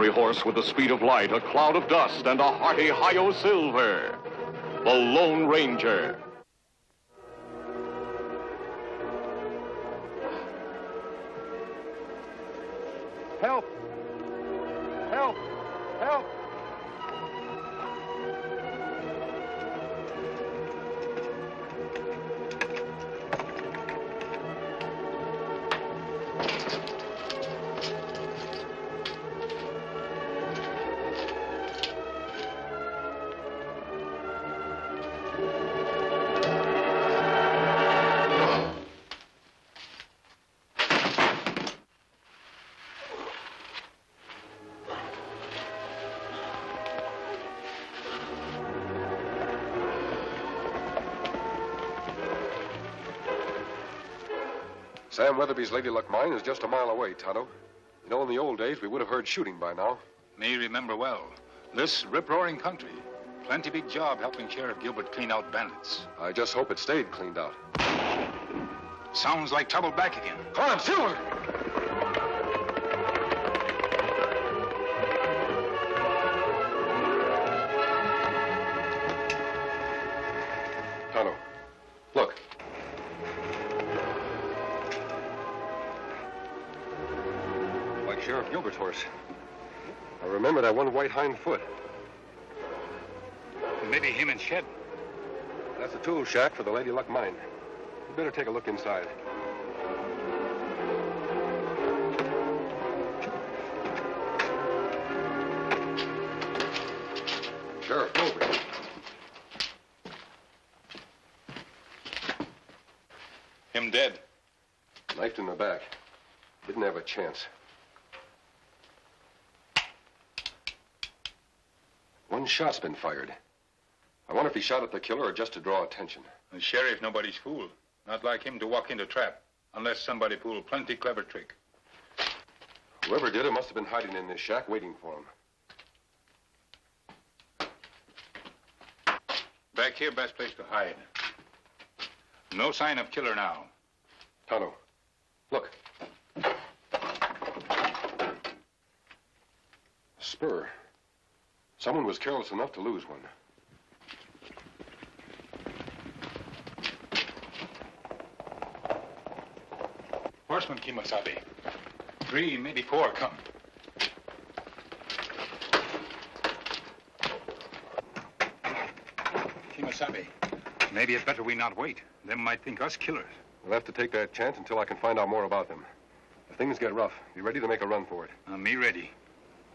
stationary horse with the speed of light, a cloud of dust, and a hearty Hi-Yo Silver. The Lone Ranger. Help! Help! Help! Sam Weatherby's Lady Luck mine is just a mile away, Tonto. You know, in the old days, we would have heard shooting by now. Me remember well. This rip-roaring country. Plenty big job helping Sheriff Gilbert clean out bandits. I just hope it stayed cleaned out. Sounds like trouble back again. Come on, Silver! Tonto, look. Like Sheriff Gilbert's horse. I remember that one white hind foot. Maybe him and Shed. That's the tool shack for the Lady Luck mine. You better take a look inside. Sheriff Gilbert. Him dead. Knifed in the back. Didn't have a chance. One shot's been fired. I wonder if he shot at the killer or just to draw attention. The sheriff, nobody's fool. Not like him to walk into trap, unless somebody pulled plenty clever trick. Whoever did it must have been hiding in this shack waiting for him. Back here, best place to hide. No sign of killer now. Tonto, look. Spur. Someone was careless enough to lose one. Horseman, Kimasabi. 3, maybe 4 come. Kimasabi, maybe it better we not wait. Them might think us killers. We'll have to take that chance until I can find out more about them. If things get rough, be ready to make a run for it. Me ready.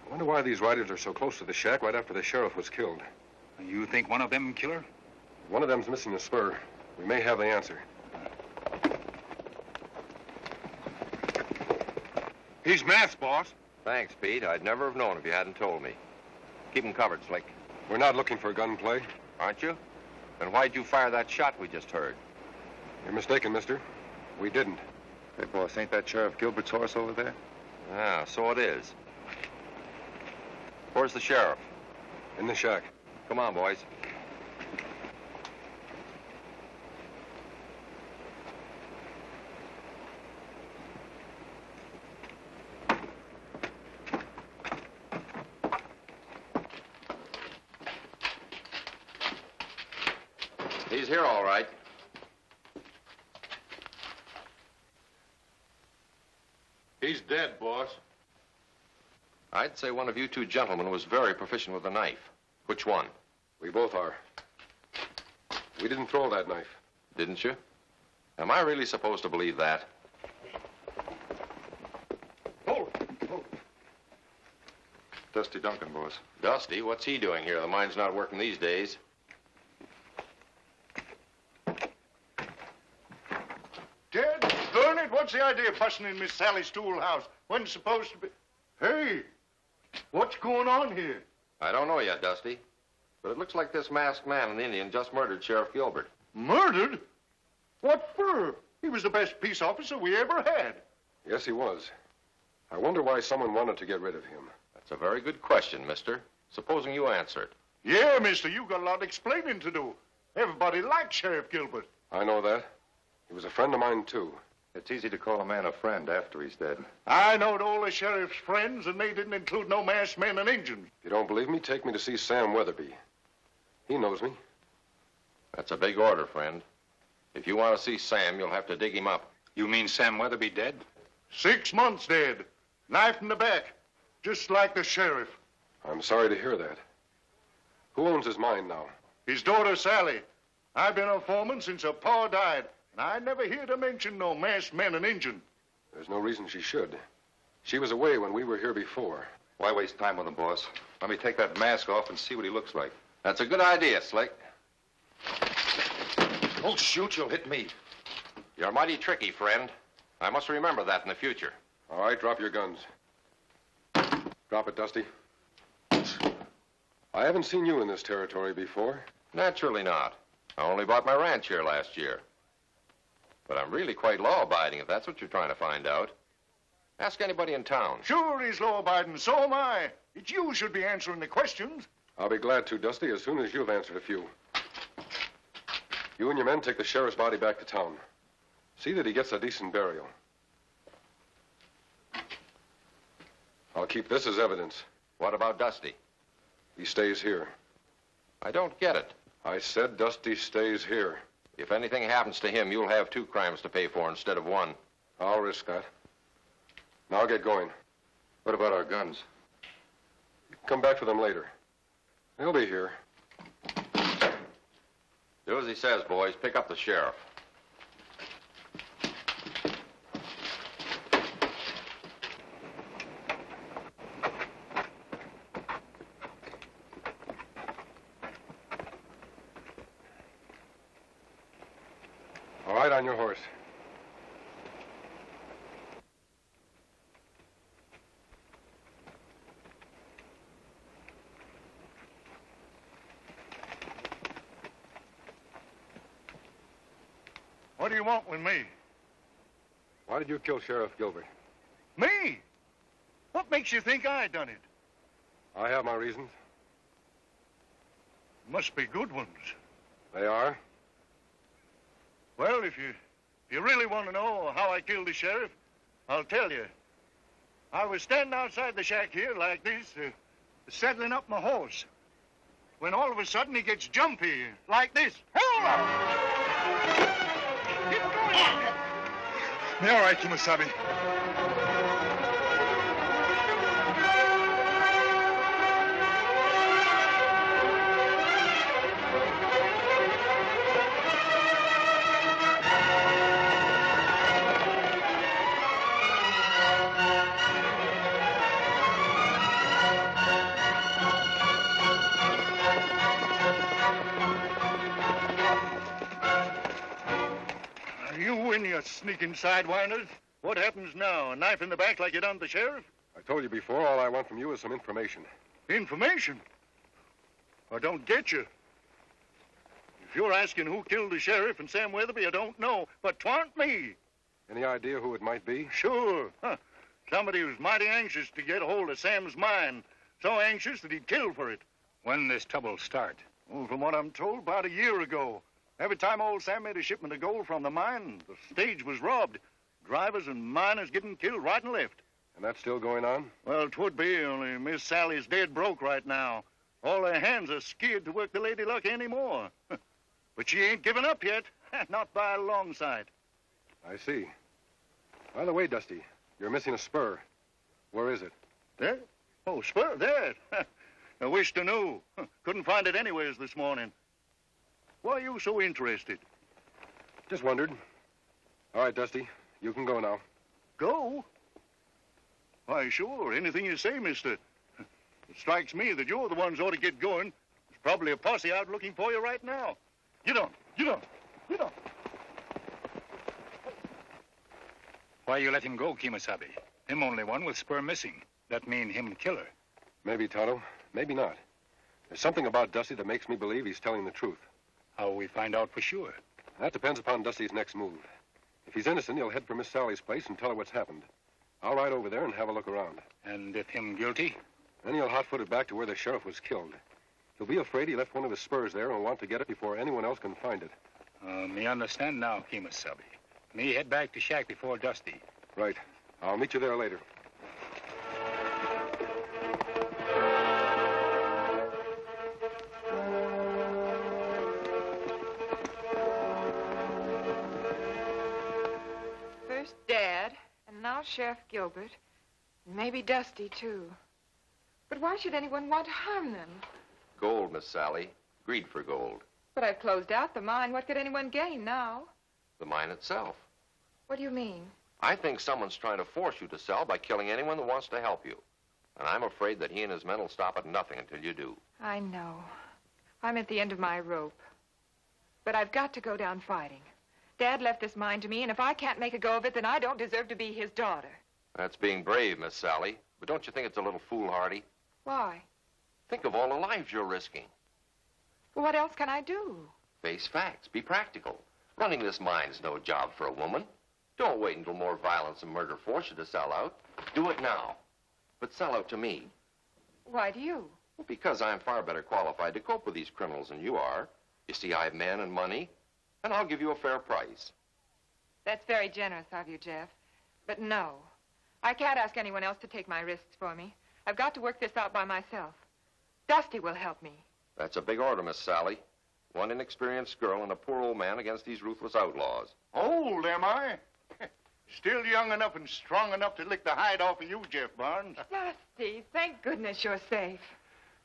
I wonder why these riders are so close to the shack right after the sheriff was killed. You think one of them killer? One of them's missing a spur. We may have the answer. He's masked, boss. Thanks, Pete. I'd never have known if you hadn't told me. Keep him covered, Slick. We're not looking for gunplay. Aren't you? Then why'd you fire that shot we just heard? You're mistaken, mister. We didn't. Hey, boss, ain't that Sheriff Gilbert's horse over there? Ah, so it is. Where's the sheriff? In the shack. Come on, boys. He's here, all right. He's dead, boss. I'd say one of you two gentlemen was very proficient with a knife. Which one? We both are. We didn't throw that knife. Didn't you? Am I really supposed to believe that? Hold it. Dusty Duncan, boss. Dusty, what's he doing here? The mine's not working these days. Dead? Burn it? What's the idea of fussing in Miss Sally's tool house? When it's supposed to be... Hey, what's going on here? I don't know yet, Dusty. But it looks like this masked man and Indian just murdered Sheriff Gilbert. Murdered? What for? He was the best peace officer we ever had. Yes, he was. I wonder why someone wanted to get rid of him. That's a very good question, mister. Supposing you answer it. Yeah, mister, you got a lot of explaining to do. Everybody liked Sheriff Gilbert. I know that. He was a friend of mine, too. It's easy to call a man a friend after he's dead. I knowed all the sheriff's friends, and they didn't include no masked men and Injuns. If you don't believe me, take me to see Sam Weatherby. He knows me. That's a big order, friend. If you want to see Sam, you'll have to dig him up. You mean Sam Weatherby dead? 6 months dead. Knife in the back. Just like the sheriff. I'm sorry to hear that. Who owns his mine now? His daughter, Sally. I've been her foreman since her pa died, and I never heard her mention no masked men and Injun. There's no reason she should. She was away when we were here before. Why waste time with him, boss? Let me take that mask off and see what he looks like. That's a good idea, Slick. Don't shoot, you'll hit me. You're mighty tricky, friend. I must remember that in the future. All right, drop your guns. Drop it, Dusty. I haven't seen you in this territory before. Naturally not. I only bought my ranch here last year. But I'm really quite law-abiding, if that's what you're trying to find out. Ask anybody in town. Sure he's law-abiding, so am I. It's you should be answering the questions. I'll be glad to, Dusty, as soon as you've answered a few. You and your men take the sheriff's body back to town. See that he gets a decent burial. I'll keep this as evidence. What about Dusty? He stays here. I don't get it. I said Dusty stays here. If anything happens to him, you'll have 2 crimes to pay for instead of 1. I'll risk that. Now get going. What about our guns? Come back for them later. They'll be here. Do as he says, boys. Pick up the sheriff. All right, on your horse. What do you want with me? Why did you kill Sheriff Gilbert? Me? What makes you think I done it? I have my reasons. Must be good ones. They are? Well, if you really want to know how I killed the sheriff, I'll tell you. I was standing outside the shack here like this, saddling up my horse, when all of a sudden he gets jumpy, like this. Keep going! Me all right, Kimasabi. You sneaking sidewinders. What happens now? A knife in the back like you done the sheriff? I told you before, all I want from you is some information. Information? I don't get you. If you're asking who killed the sheriff and Sam Weatherby, I don't know, but 'twarn't me. Any idea who it might be? Sure. Somebody who's mighty anxious to get a hold of Sam's mine. So anxious that he'd kill for it. When this trouble start? Well, from what I'm told, about a year ago. Every time old Sam made a shipment of gold from the mine, the stage was robbed. Drivers and miners getting killed right and left. And that's still going on? Well, 'twould be, only Miss Sally's dead broke right now. All her hands are scared to work the Lady Luck anymore. But she ain't given up yet. Not by a long sight. I see. By the way, Dusty, you're missing a spur. Where is it? There? Oh, spur, there. I wish to know. Couldn't find it anywheres this morning. Why are you so interested? Just wondered. All right, Dusty, you can go now. Go? Why, sure. Anything you say, mister. It strikes me that you're the ones ought to get going. There's probably a posse out looking for you right now. Get on. Get on. Get on. Why you let him go, Kimasabi? Him only one with spur missing. That mean him killer. Maybe, Tonto. Maybe not. There's something about Dusty that makes me believe he's telling the truth. How we find out for sure? That depends upon Dusty's next move. If he's innocent, he'll head for Miss Sally's place and tell her what's happened. I'll ride over there and have a look around. And if him guilty? Then he'll hot-foot it back to where the sheriff was killed. He'll be afraid he left one of his spurs there and will want to get it before anyone else can find it. Me understand now, Kimasabi. Me, head back to shack before Dusty. Right. I'll meet you there later. First Dad, and now Sheriff Gilbert. Maybe Dusty, too. But why should anyone want to harm them? Gold, Miss Sally. Greed for gold. But I've closed out the mine. What could anyone gain now? The mine itself. What do you mean? I think someone's trying to force you to sell by killing anyone that wants to help you. And I'm afraid that he and his men will stop at nothing until you do. I know. I'm at the end of my rope. But I've got to go down fighting. Dad left this mine to me, and if I can't make a go of it, then I don't deserve to be his daughter. That's being brave, Miss Sally. But don't you think it's a little foolhardy? Why? Think of all the lives you're risking. Well, what else can I do? Face facts. Be practical. Running this mine's no job for a woman. Don't wait until more violence and murder force you to sell out. Do it now. But sell out to me. Why do you? Well, because I'm far better qualified to cope with these criminals than you are. You see, I have men and money, and I'll give you a fair price. That's very generous of you, Jeff. But no, I can't ask anyone else to take my risks for me. I've got to work this out by myself. Dusty will help me. That's a big order, Miss Sally. One inexperienced girl and a poor old man against these ruthless outlaws. Old, am I? Still young enough and strong enough to lick the hide off of you, Jeff Barnes. Dusty, thank goodness you're safe.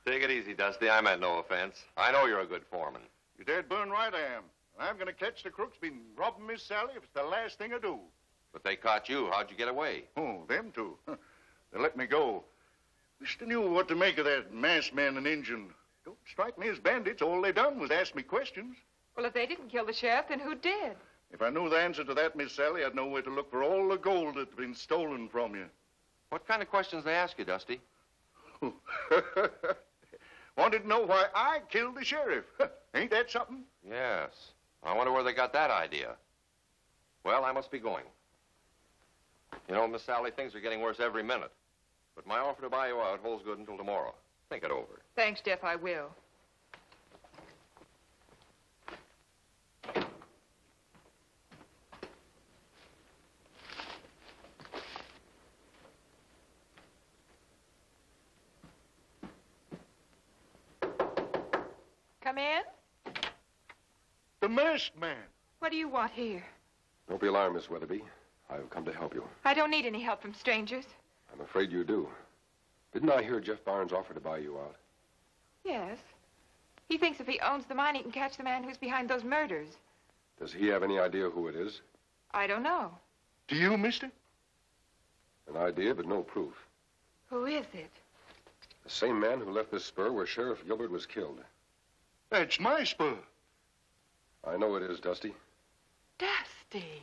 Take it easy, Dusty. I meant no offense. I know you're a good foreman. You're dead burn right I am. I'm going to catch the crooks been robbing Miss Sally if it's the last thing I do. But they caught you. How'd you get away? Oh, them two. They let me go. Mister knew what to make of that masked man and Injun. Don't strike me as bandits. All they done was ask me questions. Well, if they didn't kill the sheriff, then who did? If I knew the answer to that, Miss Sally, I'd know where to look for all the gold that's been stolen from you. What kind of questions they ask you, Dusty? Wanted to know why I killed the sheriff. Ain't that something? Yes. I wonder where they got that idea. Well, I must be going. You know, Miss Sally, things are getting worse every minute. But my offer to buy you out holds good until tomorrow. Think it over. Thanks, Jeff, I will. Come in? The masked man. What do you want here? Don't be alarmed, Miss Weatherby. I've come to help you. I don't need any help from strangers. I'm afraid you do. Didn't I hear Jeff Barnes offer to buy you out? Yes. He thinks if he owns the mine, he can catch the man who's behind those murders. Does he have any idea who it is? I don't know. Do you, mister? An idea, but no proof. Who is it? The same man who left this spur where Sheriff Gilbert was killed. That's my spur. I know it is, Dusty. Dusty.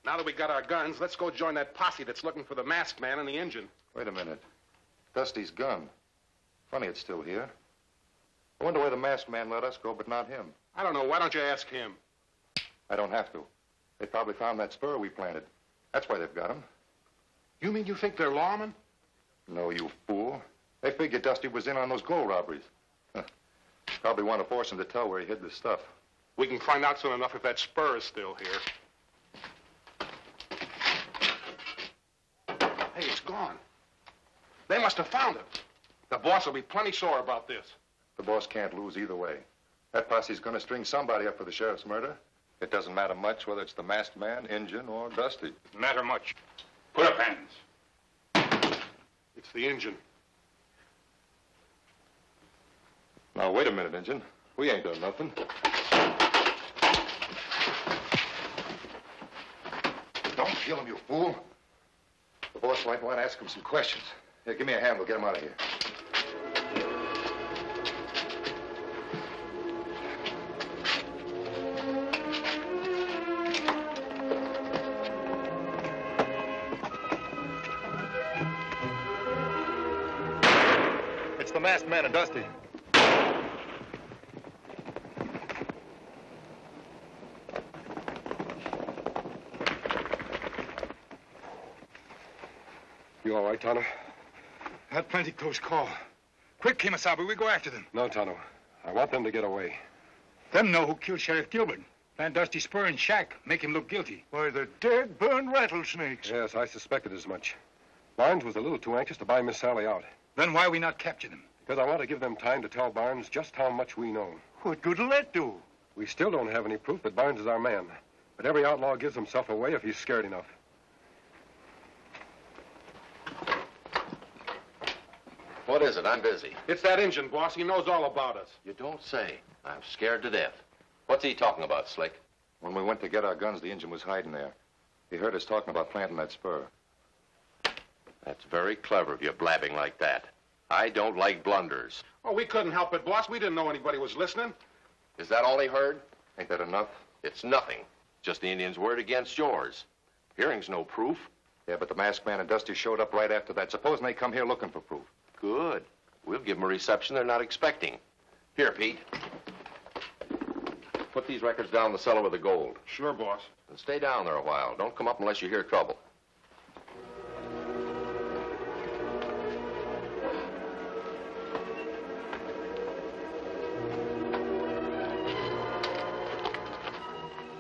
Now that we got our guns, let's go join that posse that's looking for the masked man and the engine. Wait a minute. Dusty's gun. Funny it's still here. I wonder where the masked man let us go, but not him. I don't know. Why don't you ask him? I don't have to. They probably found that spur we planted. That's why they've got him. You mean you think they're lawmen? No, you fool. They figured Dusty was in on those gold robberies. Probably want to force him to tell where he hid the stuff. We can find out soon enough if that spur is still here. Hey, it's gone. They must have found it. The boss will be plenty sore about this. The boss can't lose either way. That posse's going to string somebody up for the sheriff's murder. It doesn't matter much whether it's the masked man, Injun, or Dusty. Doesn't matter much. Put up hands. It's the engine. Now, wait a minute, Injun. We ain't done nothing. Don't kill him, you fool. The boss might want to ask him some questions. Here, give me a hand. We'll get him out of here. It's the masked man and Dusty. You all right, Tonto? That plenty close call. Quick, Kimasabi, we go after them. No, Tonto. I want them to get away. Them know who killed Sheriff Gilbert. Plant Dusty Spur in shack. Make him look guilty. Why, the dead, burned rattlesnakes. Yes, I suspected as much. Barnes was a little too anxious to buy Miss Sally out. Then why we not capture them? Because I want to give them time to tell Barnes just how much we know. What good'll that do? We still don't have any proof that Barnes is our man. But every outlaw gives himself away if he's scared enough. What is it? I'm busy. It's that Injun, boss. He knows all about us. You don't say. I'm scared to death. What's he talking about, Slick? When we went to get our guns, the Injun was hiding there. He heard us talking about planting that spur. That's very clever of you, blabbing like that. I don't like blunders. Oh, we couldn't help it, boss. We didn't know anybody was listening. Is that all he heard? Ain't that enough? It's nothing. Just the Indian's word against yours. Hearing's no proof. Yeah, but the masked man and Dusty showed up right after that. Supposing they come here looking for proof. Good. We'll give them a reception they're not expecting. Here, Pete. Put these records down in the cellar with the gold. Sure, boss. And stay down there a while. Don't come up unless you hear trouble.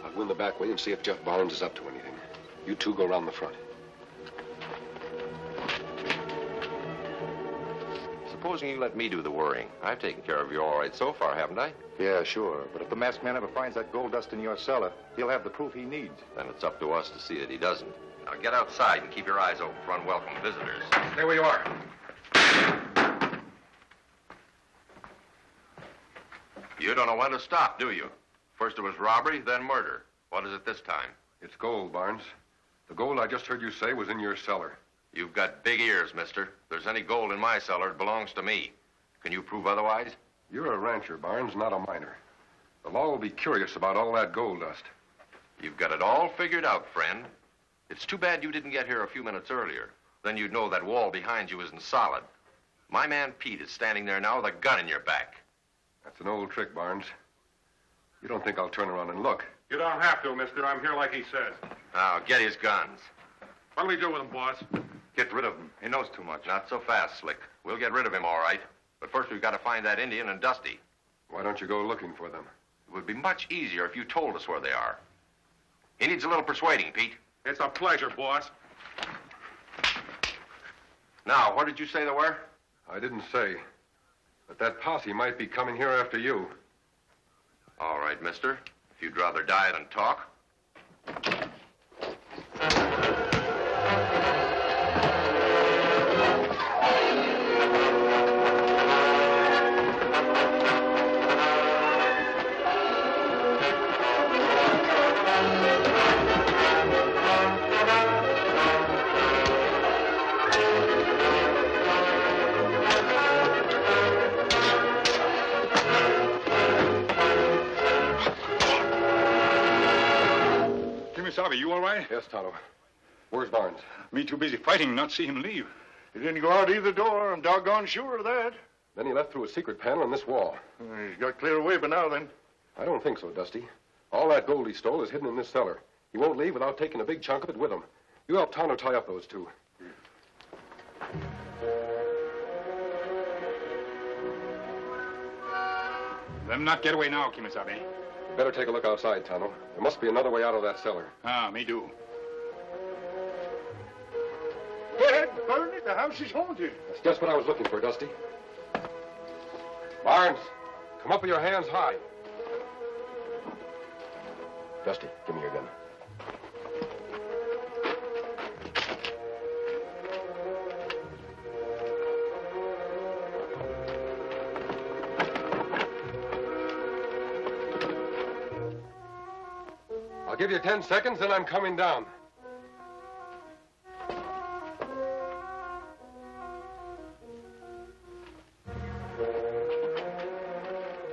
I'll go in the back way and see if Jeff Barnes is up to anything. You two go around the front. Supposing you let me do the worrying. I've taken care of you all right so far, haven't I? Yeah, sure. But if the masked man ever finds that gold dust in your cellar, he'll have the proof he needs. Then it's up to us to see that he doesn't. Now get outside and keep your eyes open for unwelcome visitors. There we are. You don't know when to stop, do you? First it was robbery, then murder. What is it this time? It's gold, Barnes. The gold I just heard you say was in your cellar. You've got big ears, mister. If there's any gold in my cellar, it belongs to me. Can you prove otherwise? You're a rancher, Barnes, not a miner. The law will be curious about all that gold dust. You've got it all figured out, friend. It's too bad you didn't get here a few minutes earlier. Then you'd know that wall behind you isn't solid. My man Pete is standing there now with a gun in your back. That's an old trick, Barnes. You don't think I'll turn around and look? You don't have to, mister. I'm here like he says. Now, get his guns. What'll we do with him, boss? Get rid of him. He knows too much. Not so fast, Slick. We'll get rid of him, all right. But first we've got to find that Indian and Dusty. Why don't you go looking for them? It would be much easier if you told us where they are. He needs a little persuading, Pete. It's a pleasure, boss. Now, where did you say they were? I didn't say. But that posse might be coming here after you. All right, mister. If you'd rather die than talk. Kimasabi, you all right? Yes, Tonto. Where's Barnes? Me too busy fighting, not see him leave. He didn't go out either door. I'm doggone sure of that. Then he left through a secret panel in this wall. He's got clear away by now, then. I don't think so, Dusty. All that gold he stole is hidden in this cellar. He won't leave without taking a big chunk of it with him. You help Tonto tie up those two. Let him not get away now, Kimasabi. You better take a look outside, Tonto. There must be another way out of that cellar. Ah, me do. Dad, burn it. The house is haunted. That's just what I was looking for, Dusty. Barnes, come up with your hands high. Dusty, give me your gun. I'll give you 10 seconds, and I'm coming down.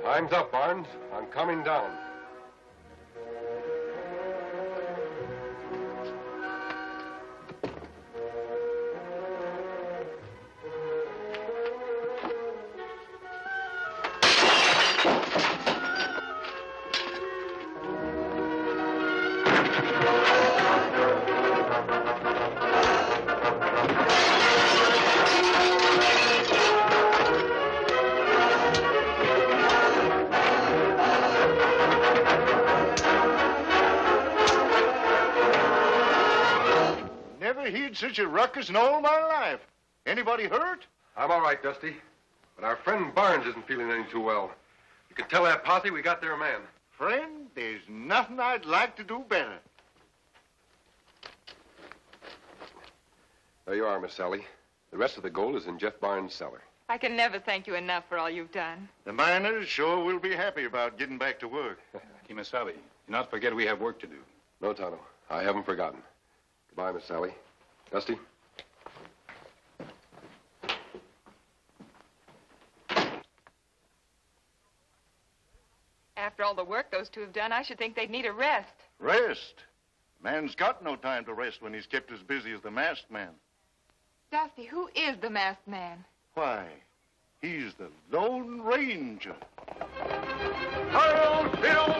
Time's up, Barnes. I'm coming down. such a ruckus in all my life. Anybody hurt? I'm all right, Dusty. But our friend Barnes isn't feeling any too well. You can tell that posse we got their man. Friend, there's nothing I'd like to do better. There you are, Miss Sally. The rest of the gold is in Jeff Barnes' cellar. I can never thank you enough for all you've done. The miners sure will be happy about getting back to work. Kemo Sabe, do not forget we have work to do. No, Tonto. I haven't forgotten. Goodbye, Miss Sally. Dusty? After all the work those two have done, I should think they'd need a rest. Rest? Man's got no time to rest when he's kept as busy as the masked man. Dusty, who is the masked man? Why, he's the Lone Ranger. Hi-yo, Silver!